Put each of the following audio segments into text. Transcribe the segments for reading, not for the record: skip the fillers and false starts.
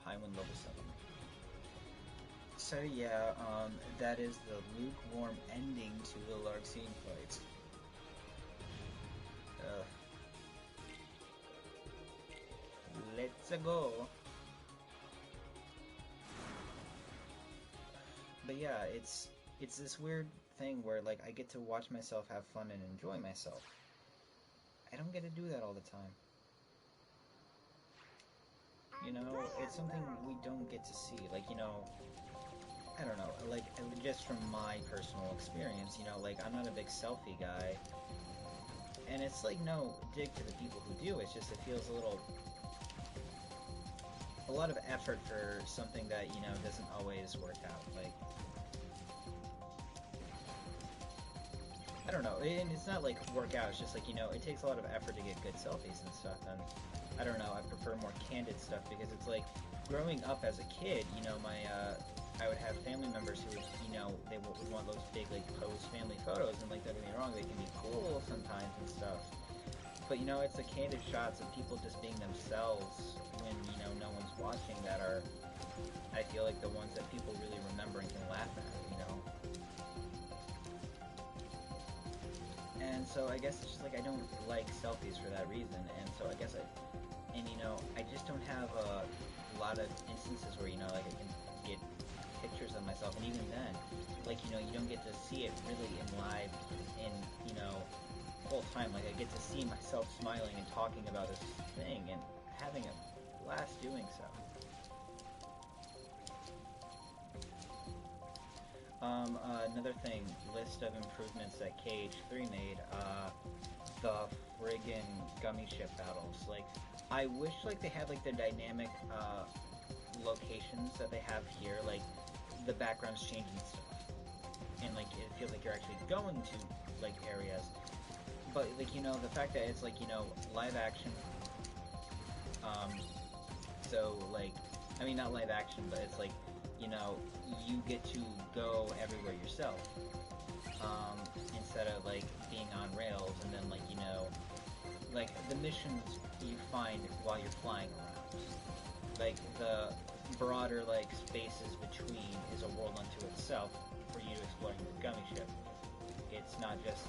high one level 7. So yeah, that is the lukewarm ending to the Larxene fight. Let's go! But yeah, it's this weird thing where like I get to watch myself have fun and enjoy myself. I don't get to do that all the time. You know, it's something we don't get to see. Like, you know, I don't know, like, just from my personal experience, you know, like, I'm not a big selfie guy. And it's like no dig to the people who do, it's just it feels a lot of effort for something that, you know, doesn't always work out. Like, I don't know, and it's not like work out, it's just like, you know, it takes a lot of effort to get good selfies and stuff, and I don't know, I prefer more candid stuff because it's like, growing up as a kid, you know, I would have family members who would, you know, they would want those big, like, posed family photos, and like, don't get me wrong, they can be cool sometimes and stuff, but you know, it's the candid shots of people just being themselves when, you know, no one's watching that are, I feel like the ones that people really remember and can laugh at, you know? And so I guess it's just like I don't like selfies for that reason, and so I guess and you know, I just don't have a lot of instances where, you know, like I can get pictures of myself, and even then, like, you know, you don't get to see it really in live, in, you know, full time. Like, I get to see myself smiling and talking about this thing, and having a blast doing so. Another thing, list of improvements that KH3 made, the friggin' gummy ship battles. Like, I wish, like, they had, like, the dynamic, locations that they have here, like, the backgrounds change and stuff. And, like, it feels like you're actually going to, like, areas. But, like, you know, the fact that it's, like, you know, live action, so, like, I mean, not live action, but it's like, you know, you get to go everywhere yourself, instead of, like, being on rails, and then, like, you know, like, the missions you find while you're flying around. Like, the broader, like, spaces between is a world unto itself for you to explore in the gummy ship. It's not just,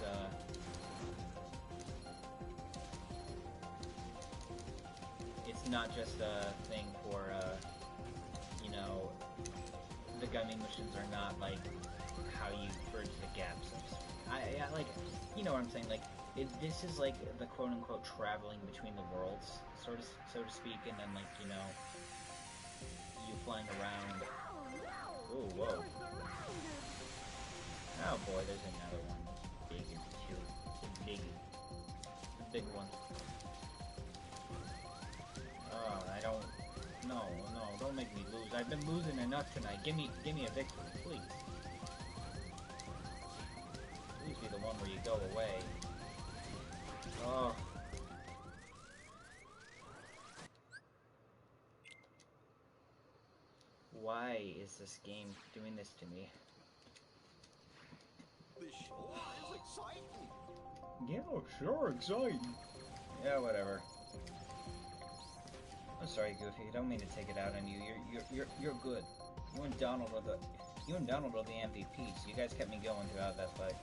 it's not just a thing for, you know, the gummy missions are not, like, how you bridge the gap, so to speak. I like, you know what I'm saying, like, this is, like, the quote-unquote traveling between the worlds, so to speak, and then, like, you know, you flying around. Ooh, whoa. Oh boy, there's another one. Big too. The big one. Oh, I don't... No, don't make me lose. I've been losing enough tonight. Give me a victory, please. Please be the one where you go away. Oh. Why is this game doing this to me? This sure is exciting. Yeah, sure, exciting. Yeah, whatever. I'm sorry, Goofy. I don't mean to take it out on you. You're good. You and Donald are the MVPs. You guys kept me going throughout that fight.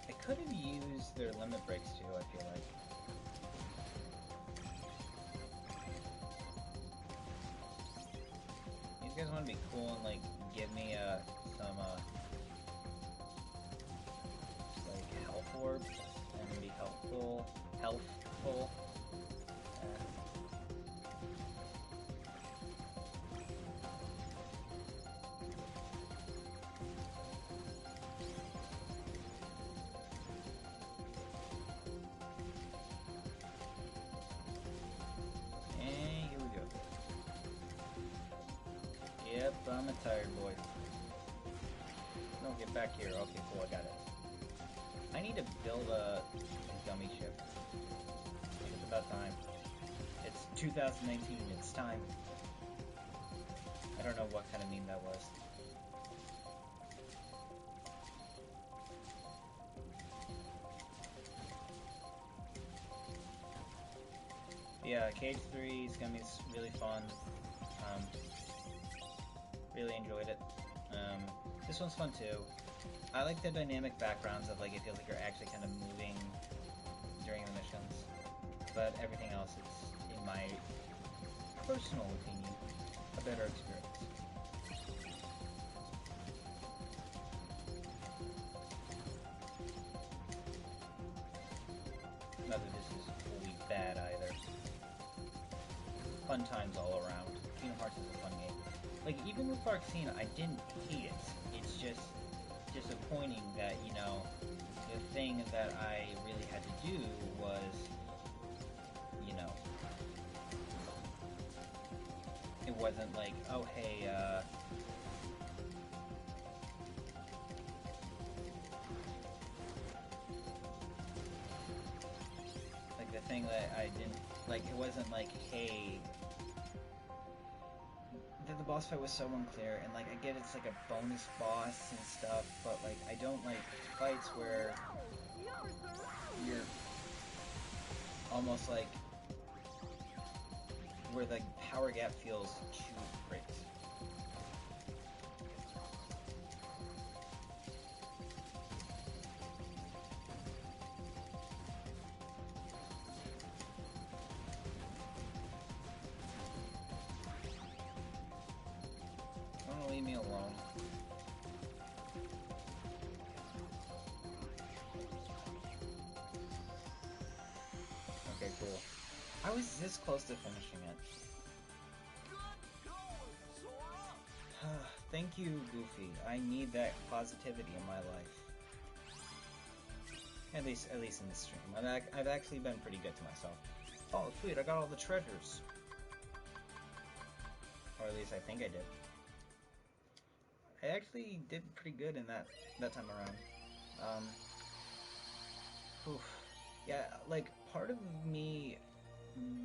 I could have used their limit breaks too, I feel like. These guys want to be cool and, like, give me some like, health orbs and be healthful. And here we go. Yep, I'm a tired boy. No, get back here. Okay, cool, I got it. I need to build a gummy ship. It's about time. It's 2019, it's time. I don't know what kind of meme that was. Yeah, Cage 3 is gonna be really fun. Really enjoyed it. This one's fun too. I like the dynamic backgrounds of like it feels like you're actually kind of moving during the missions, but everything else is, in my personal opinion, a better experience. Not that this is fully bad either. Fun times all around. Kingdom Hearts is a fun game. Like, even with Arcana, I didn't hate it. It's just disappointing that, you know, the thing that I really had to do was, you know, it wasn't like, oh, hey, like the thing that I didn't, like, it wasn't like, hey, the boss fight was so unclear, and like I get it's like a bonus boss and stuff, but like I don't like fights where you're almost like where the power gap feels too great. Don't leave me alone. Okay, cool. I was this close to finishing it. Thank you, Goofy. I need that positivity in my life. At least in this stream. I've actually been pretty good to myself. Oh, sweet! I got all the treasures. Or at least I think I did. I actually did pretty good in that time around. Oof. Yeah, like part of me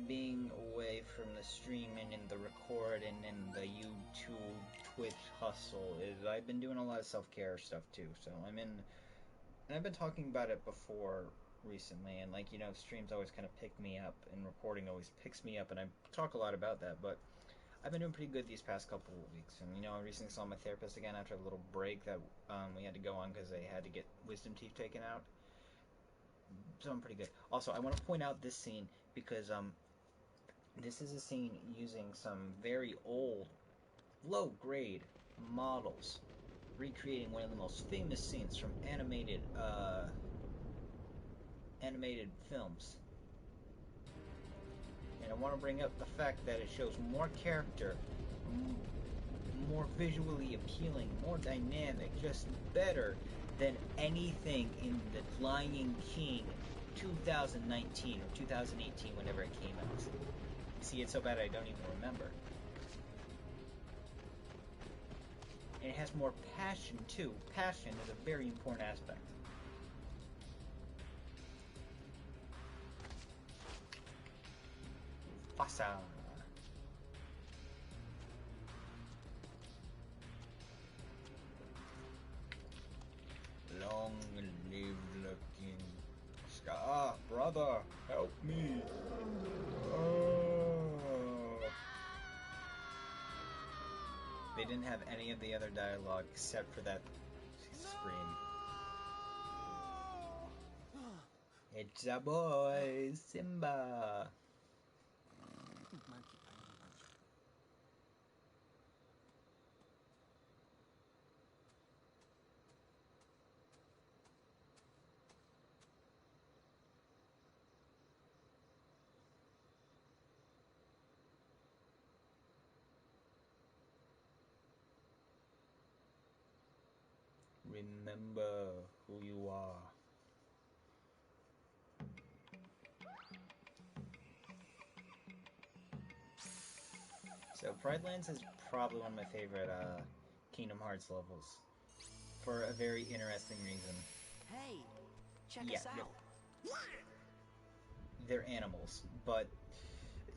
being away from the stream and in the record and in the YouTube, Twitch hustle is I've been doing a lot of self-care stuff too. So and I've been talking about it before recently, and like, you know, streams always kind of pick me up, and recording always picks me up, and I talk a lot about that, but I've been doing pretty good these past couple of weeks, and you know, I recently saw my therapist again after a little break that we had to go on because they had to get wisdom teeth taken out. So I'm pretty good. Also, I want to point out this scene because this is a scene using some very old, low-grade models, recreating one of the most famous scenes from animated films. And I want to bring up the fact that it shows more character, more visually appealing, more dynamic, just better than anything in The Lion King 2019 or 2018, whenever it came out. See, it's so bad I don't even remember. And it has more passion, too. Passion is a very important aspect. Fasa. Long live the king. Scar, brother, help me. Oh. They didn't have any of the other dialogue except for that scream. It's a boy, Simba. Remember who you are. So Pride Lands is probably one of my favorite Kingdom Hearts levels, for a very interesting reason. Hey, check us out. They're animals, but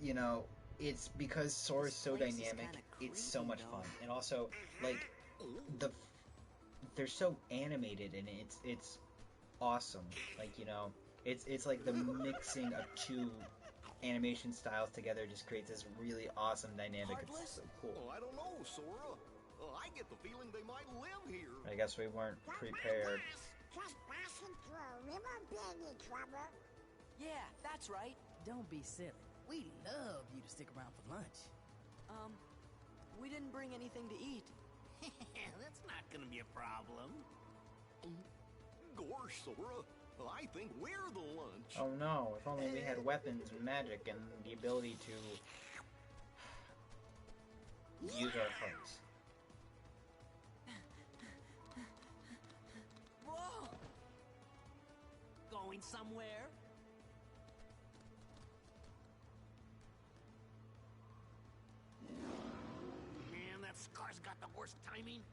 you know, it's because Sora is so dynamic. It's so much fun, and also like they're so animated, and it's awesome. Like, you know, it's like the mixing of two animation styles together just creates this really awesome dynamic. Heartless? It's so cool. Well, I don't know, Sora. I get the feeling they might live here. I guess we weren't prepared. Just passing through. We won't be any trouble. Yeah, that's right. Don't be silly. We love you to stick around for lunch. We didn't bring anything to eat. That's not gonna be a problem. Gosh, Sora. I think we're the lunch. Oh no, if only we had weapons and magic and the ability to use our hearts. Whoa! Going somewhere? Man, that Scar's got the worst timing.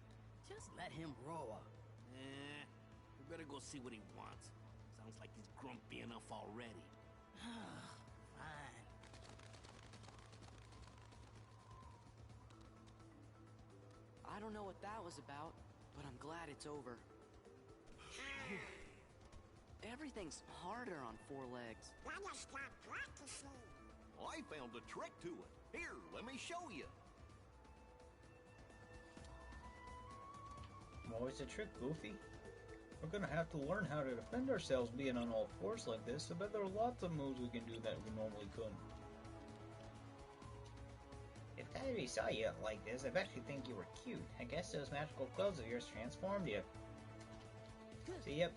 Just let him roar. We better go see what he wants. Sounds like he's grumpy enough already. Fine. I don't know what that was about, but I'm glad it's over. Everything's harder on 4 legs. Gotta start practicing. I found a trick to it. Here, let me show you. Always a trick, Goofy. We're gonna have to learn how to defend ourselves being on all fours like this. I bet there are lots of moves we can do that we normally couldn't. If Kyrie saw you like this, I bet she'd think you were cute. I guess those magical clothes of yours transformed you. So yep,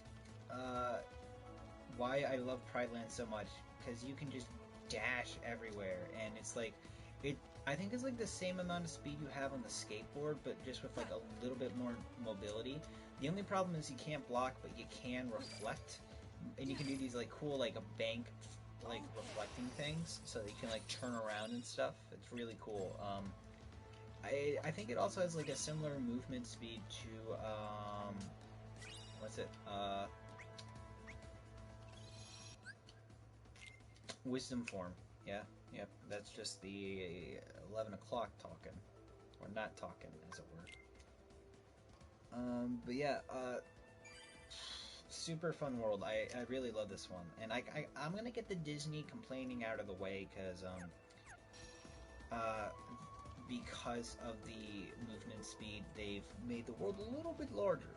why I love Pride Land so much, because you can just dash everywhere, and it's like, I think it's like the same amount of speed you have on the skateboard, but just with like a little bit more mobility. The only problem is you can't block, but you can reflect, and you can do these like cool like a bank like reflecting things, so that you can like turn around and stuff. It's really cool. I think it also has like a similar movement speed to what's it? Wisdom form. Yeah, yep. That's just the 11 o'clock talking, or not talking, as it were. But yeah, super fun world. I really love this one, and I'm gonna get the Disney complaining out of the way, because of the movement speed, they've made the world a little bit larger.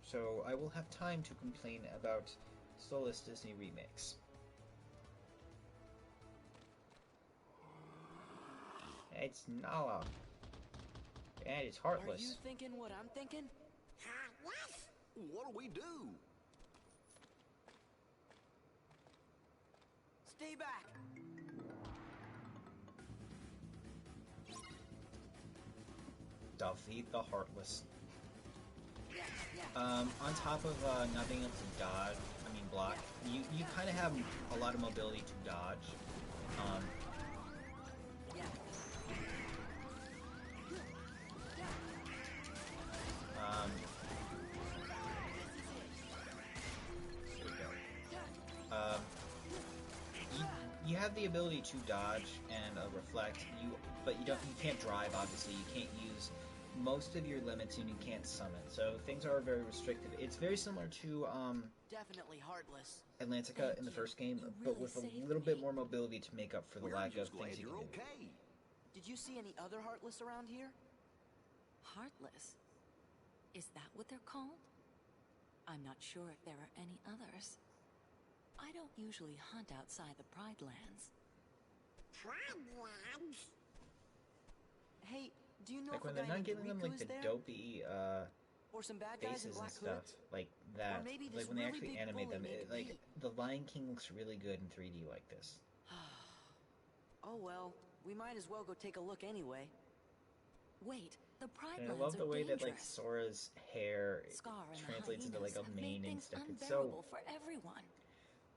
So I will have time to complain about soulless Disney remakes. It's Nala. And it's heartless. Are you thinking what I'm thinking? Yes? What do we do? Stay back! Defeat the Heartless. Yeah. On top of not being able to dodge, block, you kind of have a lot of mobility to dodge. Yeah. Here we go. You have the ability to dodge and reflect. But you can't drive. Obviously, you can't use most of your limits, and you can't summon. So things are very restrictive. It's very similar to Definitely heartless. Atlantica in the first game, but with a little bit more mobility to make up for the We're lack of just glad things you you're can do. okay. Did you see any other heartless around here? Heartless? Is that what they're called? I'm not sure if there are any others. I don't usually hunt outside the Pride Lands. Pride Lands? Hey, do you know Like if when a they're guy not named giving them like Riku's the there? dopey Or some bad guys in faces and black stuff hoods? like that. Or maybe Like this when they really actually big animate them, bully named like V. the Lion King looks really good in 3D like this. Oh well, we might as well go take a look anyway. Wait, the Pride And I Lands love are the way that like dangerous. Sora's hair Scar and translates the into like hyenas a have made mane and things stuff. It's unbearable so for everyone.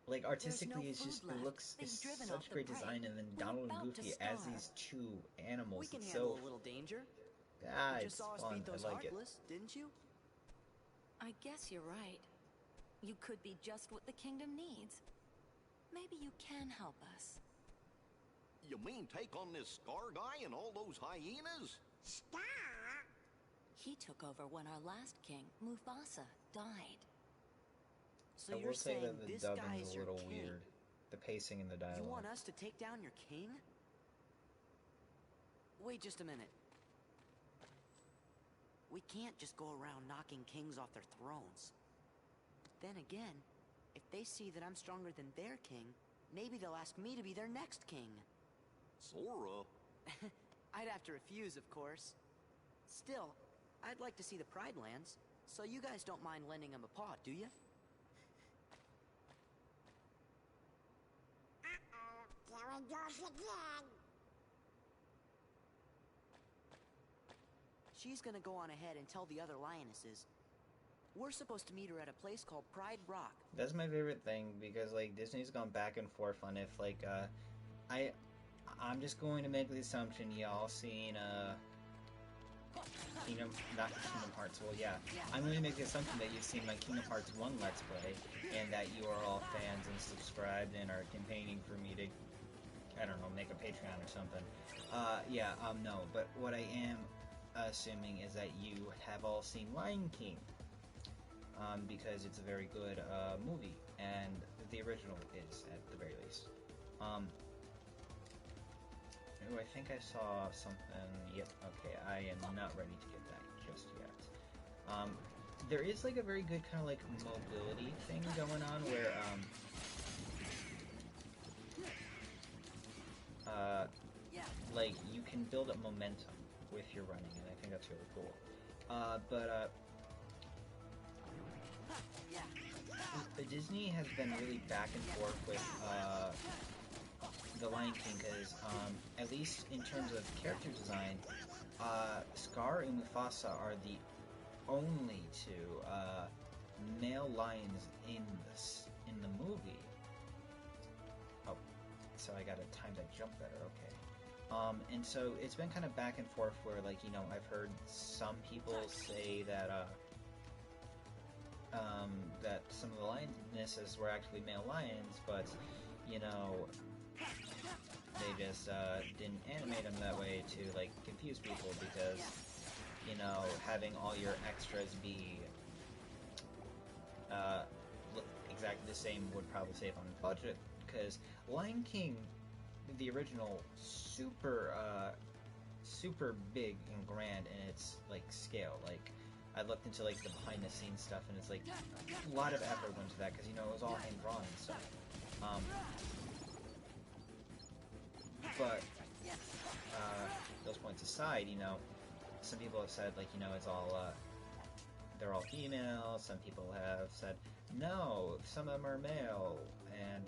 like artistically, no it's just food it left. looks They've it's driven such off the great prey. design, and then We're Donald and about to Goofy as starve. these two animals. We can It's handle so a little danger. you You it's just saw us fun. beat those I like it. heartless, didn't you? I guess you're right. You could be just what the kingdom needs. Maybe you can help us. You mean take on this Scar guy and all those hyenas? Star? He took over when our last king, Mufasa, died. So I you're will say saying that the this dubbing's guy's a your little king? weird. The pacing in the You dialogue. want us to take down your king? Wait just a minute. We can't just go around knocking kings off their thrones. Then again, if they see that I'm stronger than their king, maybe they'll ask me to be their next king. Sora. I'd have to refuse, of course. Still, I'd like to see the Pride Lands, so you guys don't mind lending them a paw, do you? There it goes again. She's gonna go on ahead and tell the other lionesses. We're supposed to meet her at a place called Pride Rock. That's my favorite thing because like Disney's gone back and forth on if like I'm just going to make the assumption y'all seen not Kingdom Hearts. Well, yeah, I'm going to make the assumption that you've seen my Kingdom Hearts 1 Let's Play and that you are all fans and subscribed and are campaigning for me to, I don't know, make a Patreon or something. No, but what I am assuming is that you have all seen Lion King. Because it's a very good movie, and the original is, at the very least. I think I saw something. Yep, okay, I am not ready to get that just yet. There is like a very good kind of like mobility thing going on where like you can build up momentum with your running, and I think that's really cool. Disney has been really back and forth with the Lion King because, at least in terms of character design, Scar and Mufasa are the only two male lions in the movie. Oh, so I gotta time that jump better. Okay. And so it's been kind of back and forth where, like, I've heard some people say that that some of the lionesses were actually male lions, but they just didn't animate them that way to like confuse people because having all your extras be look exactly the same would probably save on budget, because Lion King, the original, super big and grand in its like scale. Like, I looked into like the behind the scenes stuff, and it's like a lot of effort went to that because it was all hand drawn and stuff. But those points aside, some people have said like it's all they're all female. Some people have said no, some of them are male, and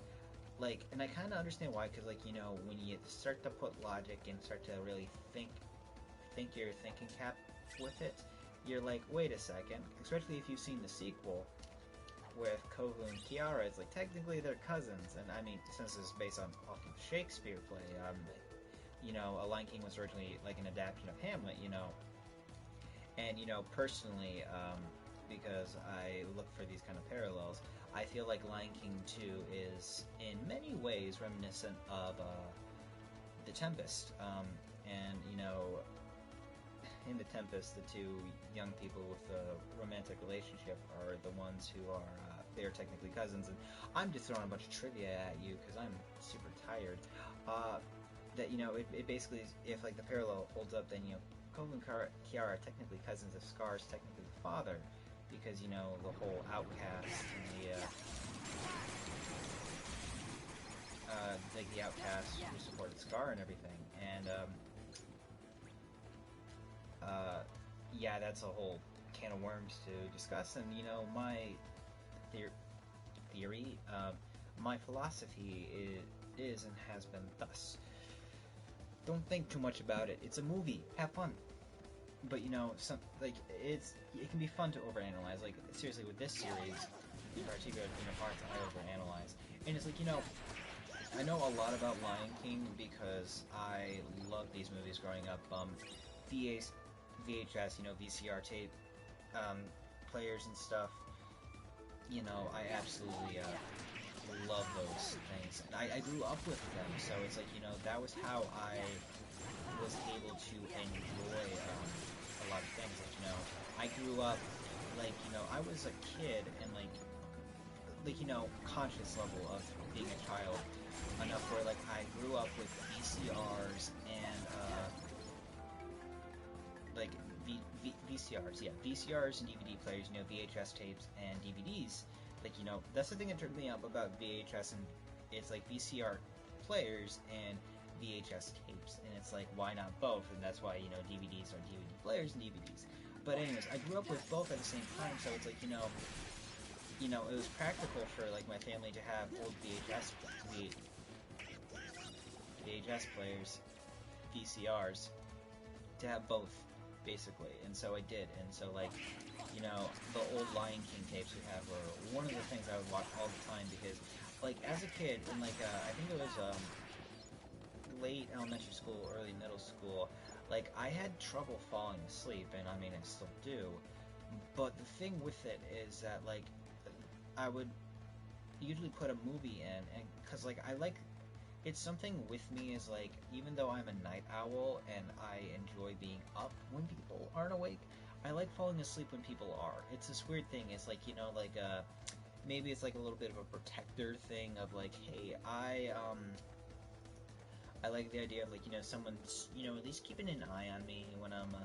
I kind of understand why, because when you start to put logic and start to really think your thinking cap with it, you're like, wait a second, especially if you've seen the sequel with Kovu and Kiara, it's like technically they're cousins, and I mean, since it's based off of Shakespeare play, A Lion King was originally like an adaptation of Hamlet, and personally, because I look for these kind of parallels, I feel like Lion King 2 is in many ways reminiscent of The Tempest, and in The Tempest, the two young people with the romantic relationship are the ones who are, they're technically cousins, and I'm just throwing a bunch of trivia at you because I'm super tired, that, it basically, if, like, the parallel holds up, then, Kovu and Kiara are technically cousins of Scar's technically the father, because, the whole outcast and the outcast who supported Scar and everything, and, yeah, that's a whole can of worms to discuss, and, my theory, my philosophy is and has been thus: don't think too much about it. It's a movie. Have fun. But, it can be fun to overanalyze. Like, seriously, with this series, in particular, Kingdom Hearts, I overanalyze. And it's like, I know a lot about Lion King because I loved these movies growing up. VHS, VCR tape, players and stuff. I absolutely love those things. And I grew up with them, so it's like, that was how I was able to enjoy a lot of things. Like, I grew up, like, I was a kid, and like, conscious level of being a child. enough where like I grew up with VCRs and like VCRs, yeah, VCRs and DVD players, you know, VHS tapes and DVDs. Like, you know, that's the thing that turned me up about VHS, and it's like VCR players and VHS tapes, and it's like, why not both? And that's why, you know, DVDs are DVD players and DVDs. But anyways, I grew up with both at the same time, so it's like, you know, it was practical for like my family to have old VHS players, VCRs, to have both, basically. And so I did. And so, like, you know, the old Lion King tapes we have were one of the things I would watch all the time, because, like, as a kid, in like I think it was late elementary school, early middle school, like, I had trouble falling asleep, and I mean, I still do. But the thing with it is that, like, I would usually put a movie in, and because, like, I like, it's something with me is, like, even though I'm a night owl and I enjoy being up when people aren't awake, I like falling asleep when people are. It's this weird thing. It's like, you know, like, maybe it's like a little bit of a protector thing of, like, hey, I like the idea of, like, you know, someone's, you know, at least keeping an eye on me when I'm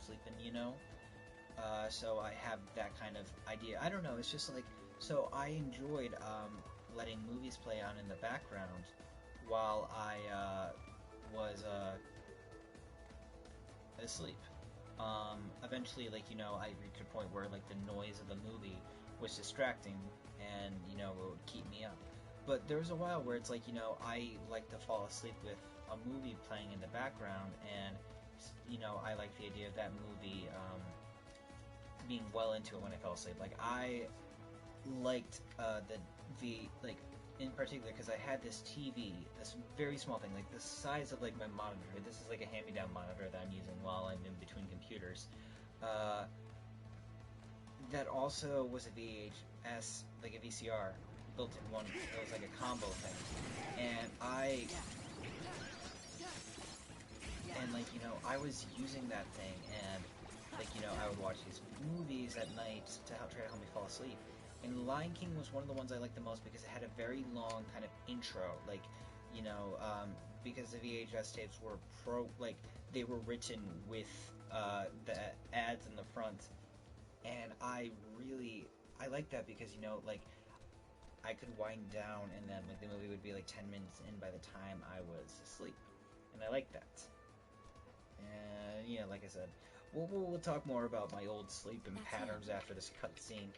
sleeping, you know? So I have that kind of idea. I don't know, it's just like, so I enjoyed, letting movies play on in the background while I, was, asleep. Eventually, like, you know, I reached a point where, like, the noise of the movie was distracting and, you know, it would keep me up. But there was a while where it's like, you know, I like to fall asleep with a movie playing in the background, and, you know, I like the idea of that movie, being well into it when I fell asleep. Like, I liked, like, in particular, because I had this TV, this very small thing, like the size of, like, my monitor. This is like a hand-me-down monitor that I'm using while I'm in between computers. That also was a VHS, like a VCR, built-in one. It was like a combo thing. And like, you know, I was using that thing, and, like, you know, I would watch these movies at night to try to help me fall asleep. And Lion King was one of the ones I liked the most because it had a very long kind of intro, like, you know, because the VHS tapes were they were written with, the ads in the front, and I liked that because, you know, like, I could wind down, and then, like, the movie would be, like, 10 minutes in by the time I was asleep, and I liked that. And, yeah, like I said, we'll talk more about my old sleeping patterns after this cutscene.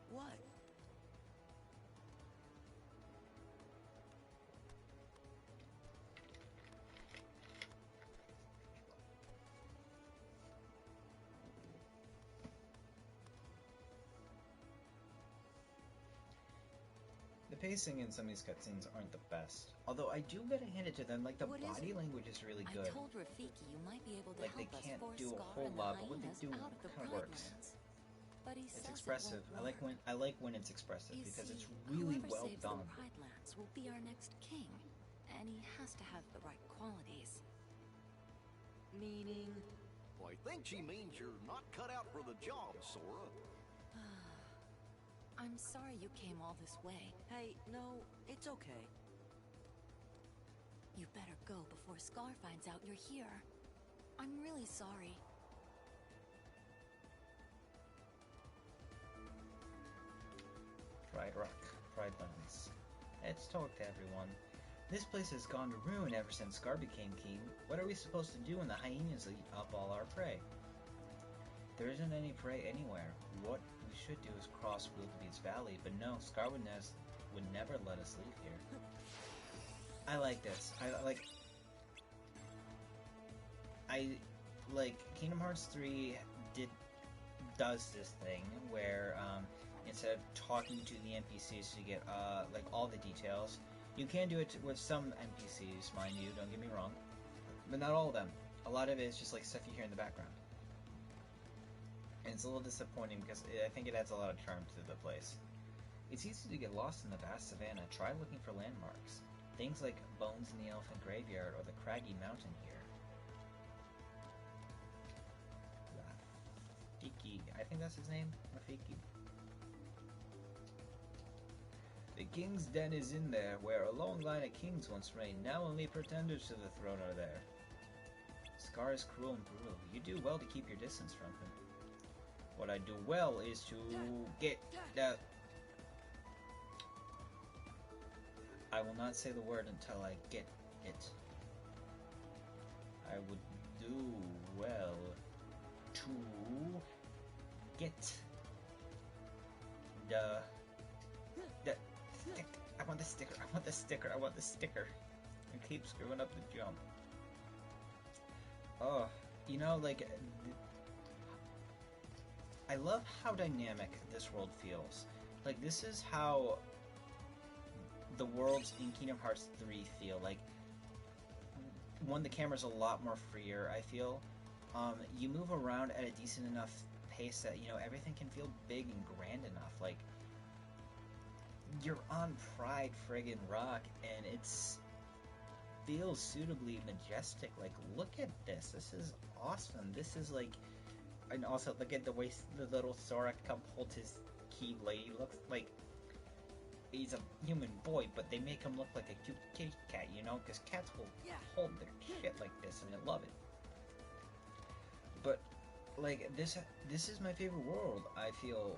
What? The pacing in some of these cutscenes aren't the best. Although I do gotta hand it to them, like, the What is body it? language is really good. I told Rafiki you might be able to Like, they help us can't force do a Scar whole and the lot, but what they hyenas do out of the kind of Pride works. Lands. But he says It's expressive. it won't work. I like when it's expressive, You because it's see, really whoever well saves done. the Pride Lands will be our next king, and he has to have the right qualities. Meaning? I think she means you're not cut out for the job, Sora. I'm sorry you came all this way. Hey, no, it's okay. You better go before Scar finds out you're here. I'm really sorry. Pride Rock, Pride Lands. Let's talk to everyone. This place has gone to ruin ever since Scar became king. What are we supposed to do when the hyenas eat up all our prey? There isn't any prey anywhere. What we should do is cross Wildebeest Valley, but no, Scar would never let us leave here. I like this. I like Kingdom Hearts 3 does this thing where instead of talking to the NPCs to get like all the details, you can do it with some NPCs, mind you, don't get me wrong, but not all of them. A lot of it is just like stuff you hear in the background. And it's a little disappointing because I think it adds a lot of charm to the place. It's easy to get lost in the vast savannah. Try looking for landmarks. Things like bones in the elephant graveyard or the craggy mountain here. Rafiki. I think that's his name. Rafiki. king's den is in there, where a long line of kings once reigned. Now only pretenders to the throne are there. Scar is cruel and brutal. You do well to keep your distance from him. What I do well is to get the... I will not say the word until I get it. I would do well to get the stick. I want the sticker. I want the sticker. I want the sticker. I keep screwing up the jump. Oh, you know, like, I love how dynamic this world feels. Like, this is how the worlds in Kingdom Hearts 3 feel. Like, one, the camera's a lot more freer, I feel. You move around at a decent enough pace that, you know, everything can feel big and grand enough. Like, you're on Pride friggin' Rock, and it's feels suitably majestic. Like, look at this. This is awesome. This is like, and also look at the way the little Sora come hold his keyblade. He looks like he's a human boy, but they make him look like a cute kitty cat, you know, because cats will hold their shit like this, and I love it. But like this is my favorite world. I feel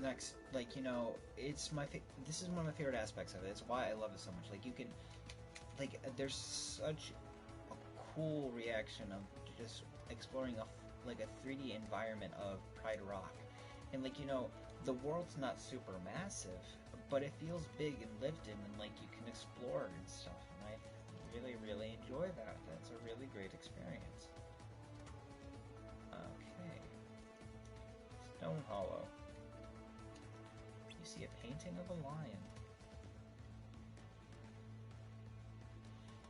next, like, you know, it's my this is one of my favorite aspects of it. It's why I love it so much. Like, you can, like, there's such a cool reaction of just exploring like a 3D environment of Pride Rock, and like, you know, the world's not super massive, but it feels big and lived in, and like you can explore and stuff. And I really enjoy that. That's a really great experience. Okay, Stone Hollow. You see a painting of a lion.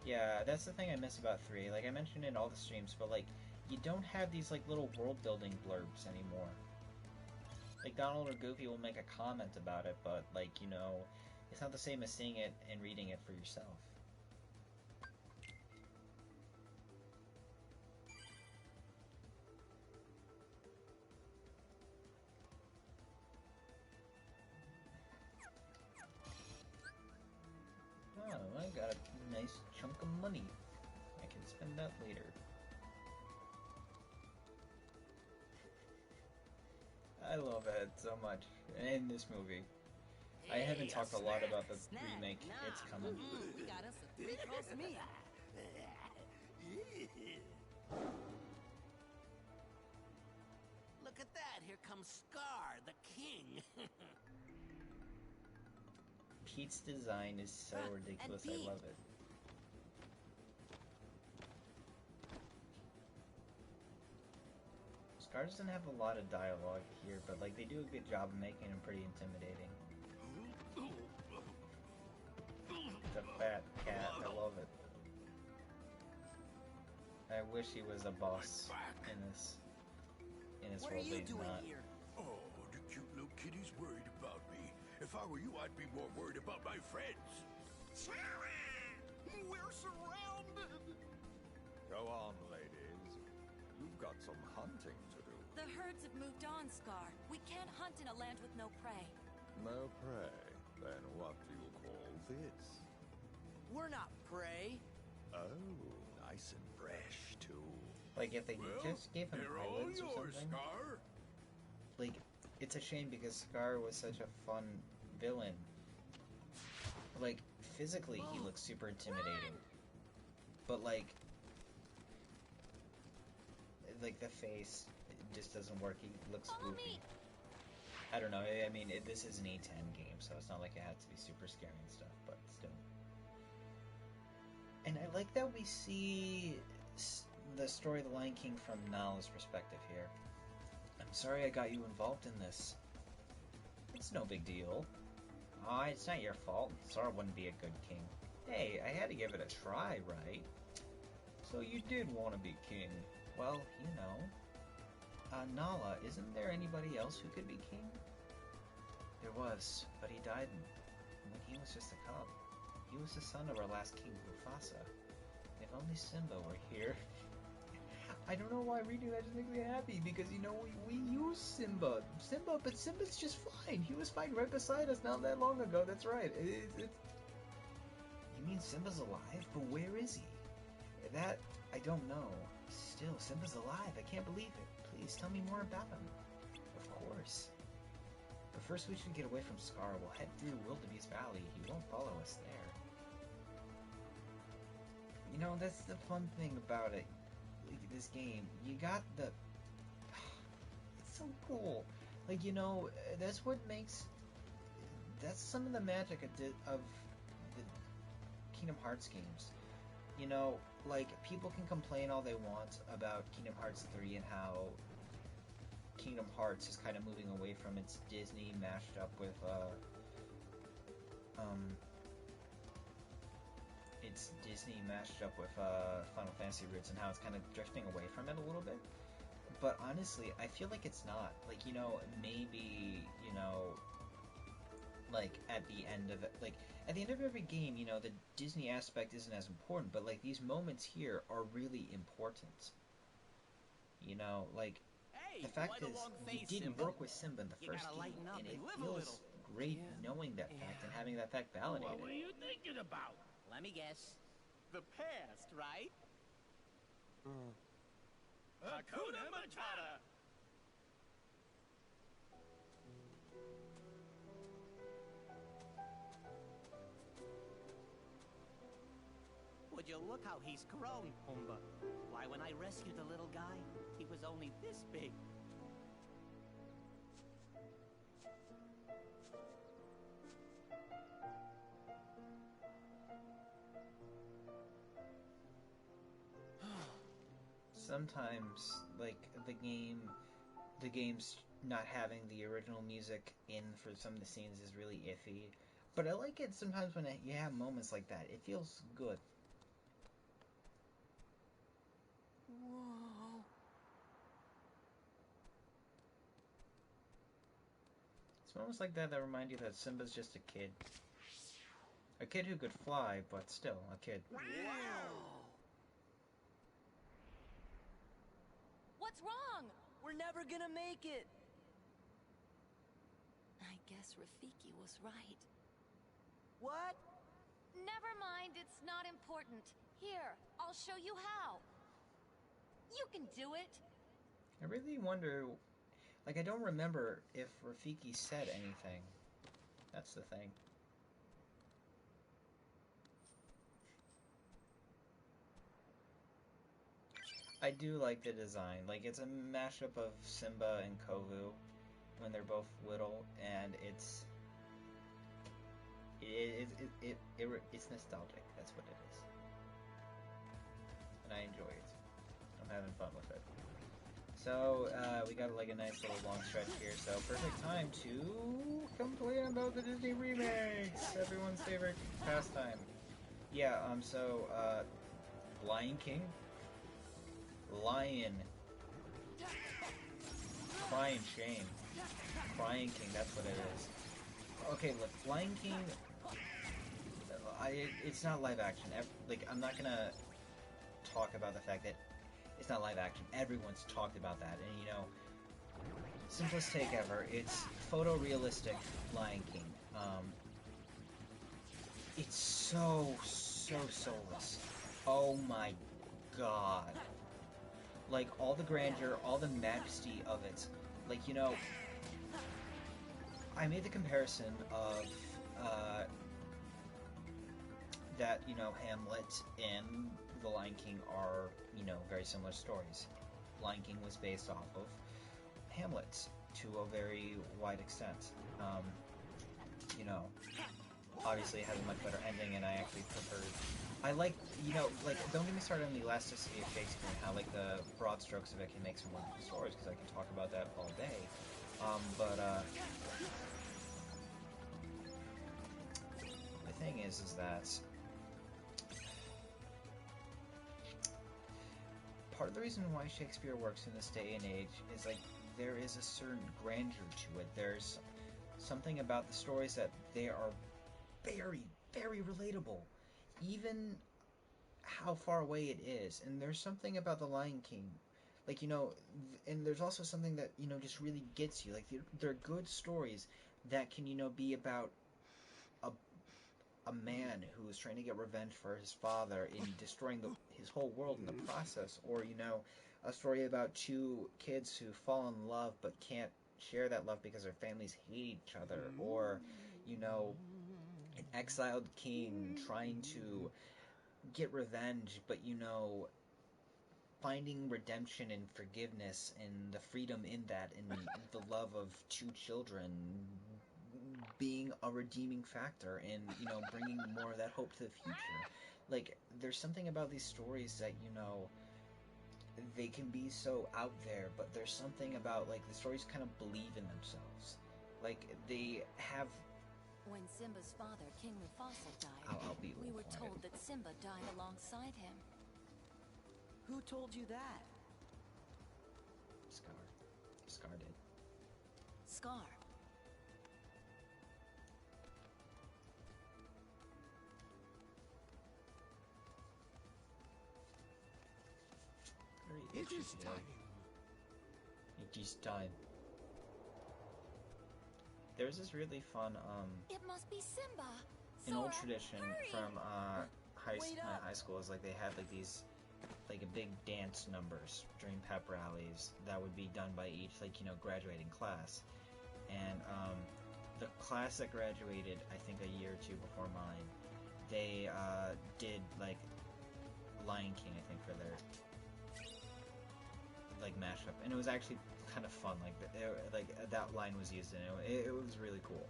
Yeah, that's the thing I miss about 3. Like, I mentioned in all the streams, but like, you don't have these like little world building blurbs anymore. Like, Donald or Goofy will make a comment about it, but like, you know, it's not the same as seeing it and reading it for yourself. Oh, I got a nice chunk of money. I can spend that later. I love it so much. In this movie. I haven't talked a lot about the remake. It's coming. We got us a 3-course meal. Look at that! Here comes Scar, the king! Pete's design is so ridiculous, I love it. Scar doesn't have a lot of dialogue here, but like, they do a good job of making him pretty intimidating. It's a fat cat, I love it. I wish he was a boss in this What are world, you but he's doing not. here? Oh, the cute little kitty's worried about me. If I were you, I'd be more worried about my friends. We're surrounded! Go on, ladies. You've got some hunting to do. The herds have moved on, Scar. We can't hunt in a land with no prey. No prey. Then what do you call this? We're not prey. Oh, nice and fresh, too. Like, if they Well, just gave him they're all eyelids or yours, something. Scar. Like, it's a shame because Scar was such a fun villain. Like, physically, he looks super intimidating. But like the face, it just doesn't work. He looks goofy. I don't know. I mean, this is an A10 game, so it's not like it had to be super scary and stuff, but still. And I like that we see the story of the Lion King from Nala's perspective here. I'm sorry I got you involved in this. It's no big deal. Aw, it's not your fault. Sora wouldn't be a good king. Hey, I had to give it a try, right? So you did want to be king. Well, you know. Nala, isn't there anybody else who could be king? There was, but he died when he was just a cub. He was the son of our last king, Mufasa. If only Simba were here. I don't know why reading that just makes me happy, because, you know, we use Simba. But Simba's just fine. He was fine right beside us not that long ago. That's right. You mean Simba's alive? But where is he? That, I don't know. Still, Simba's alive. I can't believe it. Please, tell me more about him. Of course. But first we should get away from Scar. We'll head through Wildebeest Valley. He won't follow us there. You know, that's the fun thing about it. Like, this game. You got the... It's so cool. Like, you know, that's what makes... That's some of the magic of the Kingdom Hearts games. You know, like, people can complain all they want about Kingdom Hearts 3 and how Kingdom Hearts is kind of moving away from its Disney mashed up with, Final Fantasy roots, and how it's kind of drifting away from it a little bit. But honestly, I feel like it's not. Like, you know, maybe, you know, like, at the end of every game, you know, the Disney aspect isn't as important, but, like, these moments here are really important. You know, like, the fact is, you didn't work with Simba in the first game, and it feels great knowing that fact and having that fact validated. What were you thinking about? Let me guess. The past, right? Hakuna Matata! Would you look how he's grown, Pumbaa? Why, when I rescued the little guy, he was only this big. Sometimes, like, the game's not having the original music in for some of the scenes is really iffy. But I like it sometimes when you have moments like that. It feels good. Whoa. It's moments like that that remind you that Simba's just a kid. A kid who could fly, but still, a kid. Wow. What's wrong? We're never gonna make it. I guess Rafiki was right. What? Never mind, it's not important. Here, I'll show you how. You can do it. I really wonder... Like, I don't remember if Rafiki said anything. That's the thing. I do like the design. Like, it's a mashup of Simba and Kovu when they're both little, and it's nostalgic. That's what it is, and I enjoy it. I'm having fun with it. So we got like a nice little long stretch here. So perfect time to complain about the Disney remakes, everyone's favorite pastime. Yeah. So Lion King. Lion. Crying shame. Crying King, that's what it is. Okay, look, Lion King... it's not live action. Like, I'm not gonna talk about the fact that it's not live action. Everyone's talked about that. And, you know, simplest take ever. It's photorealistic Lion King. It's so soulless. Oh my god. Like, all the grandeur, all the majesty of it. Like, you know, I made the comparison of, that, you know, Hamlet and The Lion King are, you know, very similar stories. Lion King was based off of Hamlet to a very wide extent. You know, obviously it has a much better ending, and I actually preferred... I like, you know, like, don't get me started on the elasticity of Shakespeare and how, like, the broad strokes of it can make some wonderful stories, because I can talk about that all day. The thing is that part of the reason why Shakespeare works in this day and age is, like, there is a certain grandeur to it. There's something about the stories that they are very, very relatable. Even how far away it is. And there's something about The Lion King like, you know, and there's also something that, you know, just really gets you. Like, they're good stories that can, you know, be about a a man who is trying to get revenge for his father in destroying his whole world in the process, or, you know, a story about two kids who fall in love but can't share that love because their families hate each other, or, you know, an exiled king trying to get revenge, but, you know, finding redemption and forgiveness and the freedom in that, and the love of two children being a redeeming factor, and, you know, bringing more of that hope to the future. Like, there's something about these stories that, you know, they can be so out there, but there's something about, like, the stories kind of believe in themselves. Like, they have... When Simba's father, King Mufasa, died, I'll be we were quiet. told that Simba died alongside him. Who told you that? Scar did. Scar. It is time. It is time. There's this really fun, It must be Simba. an old Sora, tradition hurry! from Wait up. high school is, like, they had, like, these, like, a big dance numbers during pep rallies that would be done by each, like, you know, graduating class. And the class that graduated, I think a year or two before mine, they did, like, Lion King, I think, for their, like, mashup, and it was actually kind of fun. Like that line was used in it. It was really cool.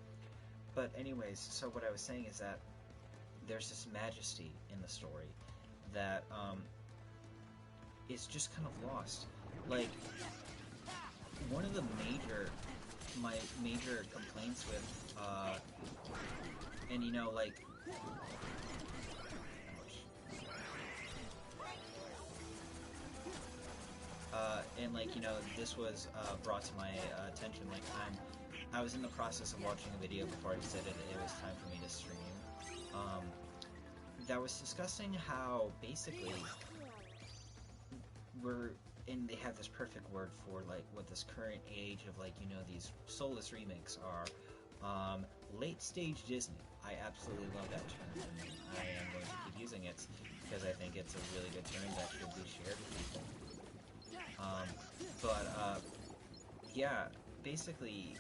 But anyways, so what I was saying is that there's this majesty in the story that is just kind of lost. Like, one of my major complaints with and, you know, like, and, like, you know, this was brought to my attention. Like, I was in the process of watching a video before I decided it was time for me to stream. That was discussing how basically they have this perfect word for, like, what this current age of, like, you know, these soulless remakes are. Late stage Disney. I absolutely love that term, and I am going to keep using it because I think it's a really good term that should be shared with people. Yeah, basically,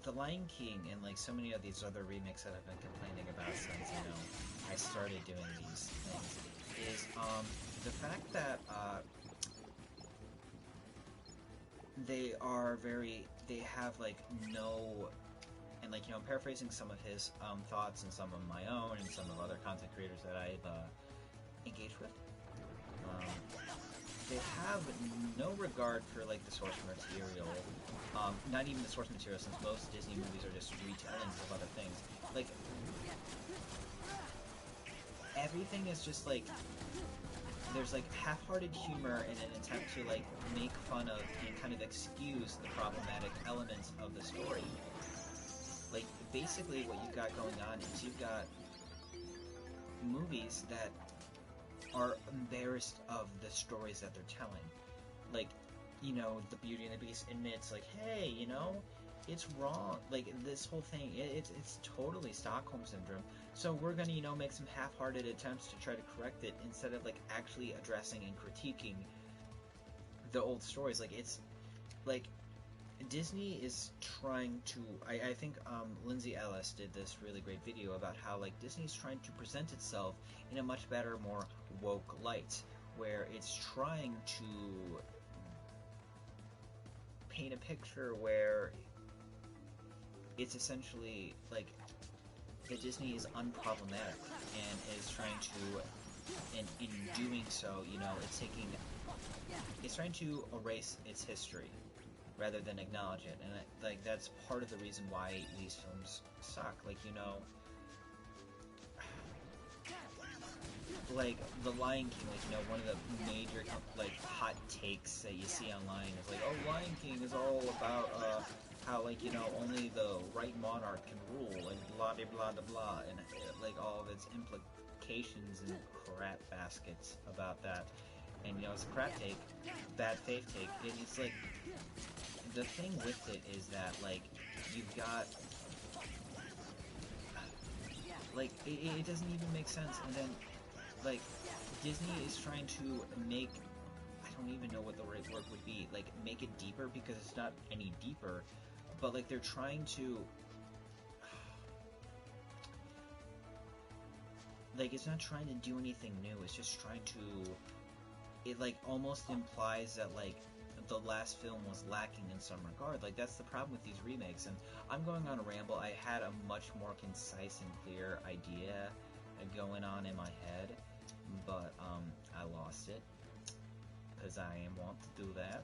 The Lion King and, like, so many of these other remakes that I've been complaining about since, you know, I started doing these things is, the fact that, they have, like, no, and, like, you know, I'm paraphrasing some of his, thoughts and some of my own and some of other content creators that I've, engaged with. They have no regard for, like, the source material, not even the source material, since most Disney movies are just retellings of other things. Like, everything is just, like, there's, like, half-hearted humor in an attempt to, like, make fun of and kind of excuse the problematic elements of the story. Like, basically what you've got going on is you've got movies that are embarrassed of the stories that they're telling. Like, you know, the Beauty and the Beast admits, like, hey, you know, it's wrong. Like, this whole thing, it's totally Stockholm Syndrome. So we're gonna, you know, make some half-hearted attempts to try to correct it instead of, like, actually addressing and critiquing the old stories. Like, it's, like, Disney is trying to... I think Lindsay Ellis did this really great video about how, like, Disney's trying to present itself in a much better, more woke light, where it's trying to paint a picture where it's essentially, like, that Disney is unproblematic and is trying to, and in doing so, you know, it's trying to erase its history rather than acknowledge it, and like, that's part of the reason why these films suck. Like, you know, like, The Lion King, like, you know, one of the major, like, hot takes that you see online is like, oh, Lion King is all about, how, like, you know, only the right monarch can rule, and blah, blah, blah, blah, blah, and, like, all of its implications and crap baskets about that. and you know it's a crap take, bad faith take. It's like the thing with it is that like you've got like it doesn't even make sense, and then like Disney is trying to make, I don't even know what the right word would be, like make it deeper because it's not any deeper, but like they're trying to like it's not trying to do anything new, it's just trying to, it like almost implies that like the last film was lacking in some regard. Like that's the problem with these remakes, and I'm going on a ramble. I had a much more concise and clear idea going on in my head, but I lost it because I am wont to do that.